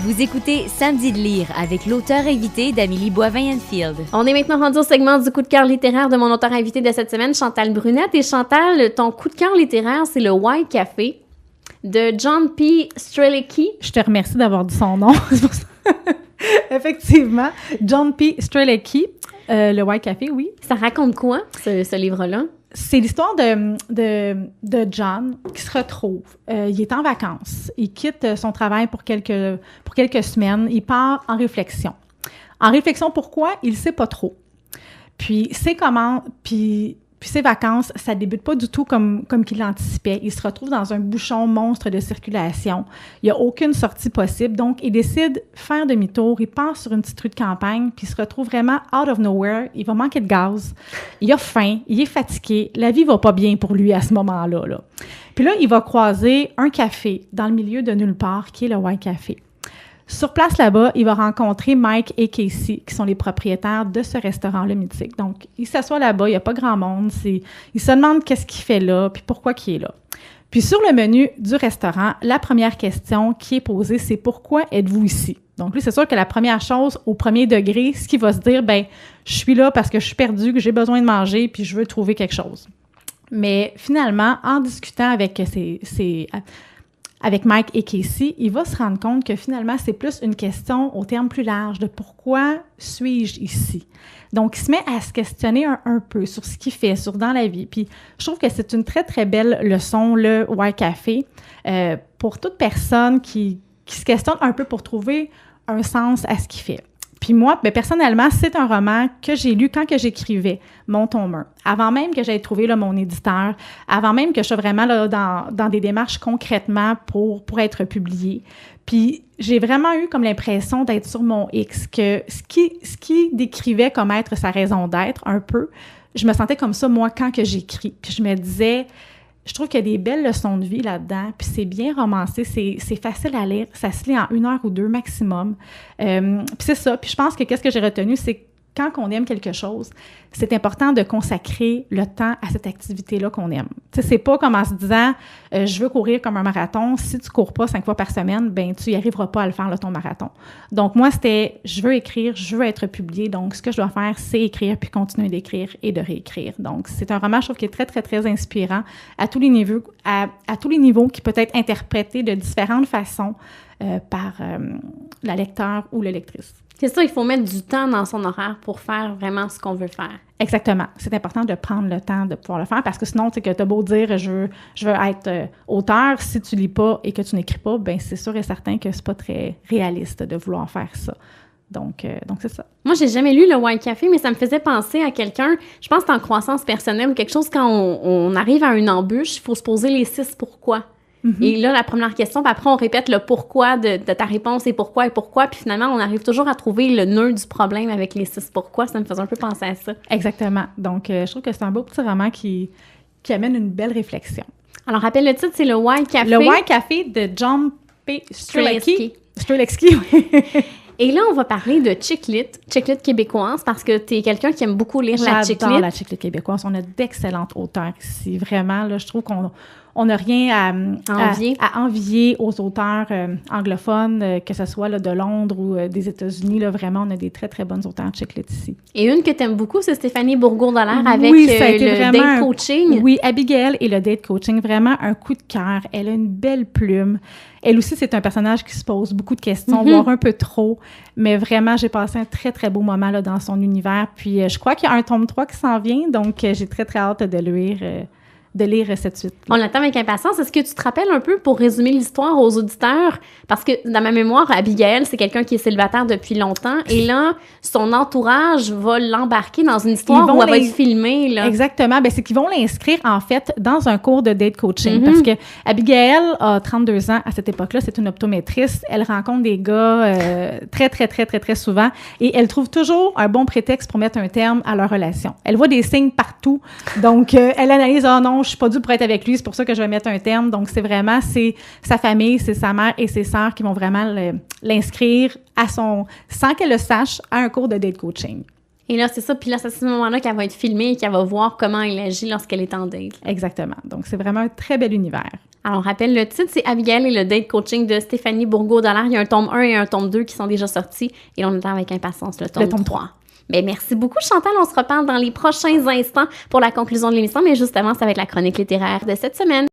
Vous écoutez Samedi de lire avec l'auteur invité d'Amélie Boivin-Enfield. On est maintenant rendu au segment du coup de cœur littéraire de mon auteur invité de cette semaine, Chantal Brunette. Et Chantal, ton coup de cœur littéraire, c'est le White Café de John P. Strzelecki. Je te remercie d'avoir dit son nom. Effectivement, John P. Strzelecki, le White Café, oui. Ça raconte quoi, ce livre-là? C'est l'histoire de John qui se retrouve. Il est en vacances. Il quitte son travail pour quelques semaines. Il part en réflexion. En réflexion, pourquoi? Il ne sait pas trop. Puis ses vacances, ça ne débute pas du tout comme qu'il l'anticipait. Il se retrouve dans un bouchon monstre de circulation. Il n'y a aucune sortie possible. Donc, il décide de faire demi-tour. Il part sur une petite rue de campagne, puis il se retrouve vraiment out of nowhere. Il va manquer de gaz. Il a faim. Il est fatigué. La vie ne va pas bien pour lui à ce moment-là. Là. Puis là, il va croiser un café dans le milieu de nulle part, qui est le White Café. Sur place là-bas, il va rencontrer Mike et Casey, qui sont les propriétaires de ce restaurant-là mythique. Donc, il s'assoit là-bas, il n'y a pas grand monde. Il se demande qu'est-ce qu'il fait là, puis pourquoi il est là. Puis sur le menu du restaurant, la première question qui est posée, c'est « Pourquoi êtes-vous ici? » Donc lui, c'est sûr que la première chose, au premier degré, ce qu'il va se dire, bien, je suis là parce que je suis perdu, que j'ai besoin de manger, puis je veux trouver quelque chose. Mais finalement, en discutant avec avec Mike et Casey, il va se rendre compte que finalement, c'est plus une question au terme plus large de pourquoi suis-je ici? Donc, il se met à se questionner un peu sur ce qu'il fait, sur dans la vie. Puis, je trouve que c'est une très, très belle leçon, le White Café, pour toute personne qui se questionne un peu pour trouver un sens à ce qu'il fait. Puis moi, bien, personnellement, c'est un roman que j'ai lu quand que j'écrivais mon tome 1. Avant même que j'aie trouvé là, mon éditeur, avant même que je sois vraiment là, dans des démarches concrètement pour être publié. Puis j'ai vraiment eu comme l'impression d'être sur mon X, que ce qui décrivait comme être sa raison d'être un peu, je me sentais comme ça, moi, quand que j'écris. Puis je me disais... Je trouve qu'il y a des belles leçons de vie là-dedans, puis c'est bien romancé, c'est facile à lire, ça se lit en 1 heure ou 2 maximum. Puis c'est ça, puis je pense que qu'est-ce que j'ai retenu, c'est que quand on aime quelque chose, c'est important de consacrer le temps à cette activité-là qu'on aime. Tu sais, c'est pas comme en se disant « je veux courir comme un marathon », si tu cours pas 5 fois par semaine, ben tu y arriveras pas à le faire, là, ton marathon. Donc moi, c'était « je veux écrire, je veux être publié », donc ce que je dois faire, c'est écrire, puis continuer d'écrire et de réécrire. Donc c'est un roman, je trouve, qui est très, très, très inspirant à tous les niveaux, à tous les niveaux, qui peut être interprété de différentes façons par la lecteur ou la lectrice. C'est ça, il faut mettre du temps dans son horaire pour faire vraiment ce qu'on veut faire. Exactement. C'est important de prendre le temps de pouvoir le faire parce que sinon, tu sais, que tu as beau dire je veux être auteur, si tu lis pas et que tu n'écris pas, bien, c'est sûr et certain que c'est pas très réaliste de vouloir faire ça. Donc c'est ça. Moi, j'ai jamais lu le White Café, mais ça me faisait penser à quelqu'un, je pense que c'est en croissance personnelle ou quelque chose, quand on arrive à une embûche, il faut se poser les 6 pourquoi. Mm-hmm. Et là, la première question, puis après, on répète le pourquoi de ta réponse et pourquoi, puis finalement, on arrive toujours à trouver le nœud du problème avec les 6 pourquoi. Ça me faisait un peu penser à ça. Exactement. Donc, je trouve que c'est un beau petit roman qui amène une belle réflexion. Alors, rappelle le titre, c'est le White Café. Le White Café de John P. Strzelecki. Strzelecki, oui. Et là, on va parler de chick-lit québécoise, parce que tu es quelqu'un qui aime beaucoup lire la chick-lit. J'adore la chick-lit québécoise. On a d'excellentes auteurs ici. Vraiment, là, je trouve qu'on n'a rien à envier aux auteurs anglophones, que ce soit là, de Londres ou des États-Unis. Là, vraiment, on a des très, très bonnes auteurs chick-lit ici. Et une que tu aimes beaucoup, c'est Stéphanie Bourgault-Dallaire avec le date coaching. Oui, Abigail et le date coaching. Vraiment un coup de cœur. Elle a une belle plume. Elle aussi, c'est un personnage qui se pose beaucoup de questions, voire un peu trop. Mais vraiment, j'ai passé un très, très beau moment là, dans son univers. Puis, je crois qu'il y a un tome 3 qui s'en vient. Donc, j'ai très, très hâte de lire cette suite. On l'attend avec impatience. Est-ce que tu te rappelles un peu, pour résumer l'histoire aux auditeurs? Parce que dans ma mémoire, Abigail, c'est quelqu'un qui est célibataire depuis longtemps. Et là, son entourage va l'embarquer dans une histoire où elle va être filmée. Là. Exactement. Bien, c'est qu'ils vont l'inscrire, en fait, dans un cours de date coaching. Parce que Abigail a 32 ans à cette époque-là. C'est une optométriste. Elle rencontre des gars très, très, très, très, très souvent. Et elle trouve toujours un bon prétexte pour mettre un terme à leur relation. Elle voit des signes partout. Donc, elle analyse, « Ah non, je suis pas due pour être avec lui, c'est pour ça que je vais mettre un terme. » Donc, c'est sa famille, c'est sa mère et ses sœurs qui vont vraiment l'inscrire sans qu'elle le sache, à un cours de date coaching. Et là, c'est ça. Puis là, c'est à ce moment-là qu'elle va être filmée et qu'elle va voir comment elle agit lorsqu'elle est en date. Exactement. Donc, c'est vraiment un très bel univers. Alors, on rappelle le titre, c'est Abigail et le date coaching de Stéphanie Bourgault-Dallaire. Il y a un tome 1 et un tome 2 qui sont déjà sortis et on attend avec impatience le tome 3. Bien, merci beaucoup, Chantal. On se reparle dans les prochains instants pour la conclusion de l'émission, mais justement, ça va être la chronique littéraire de cette semaine.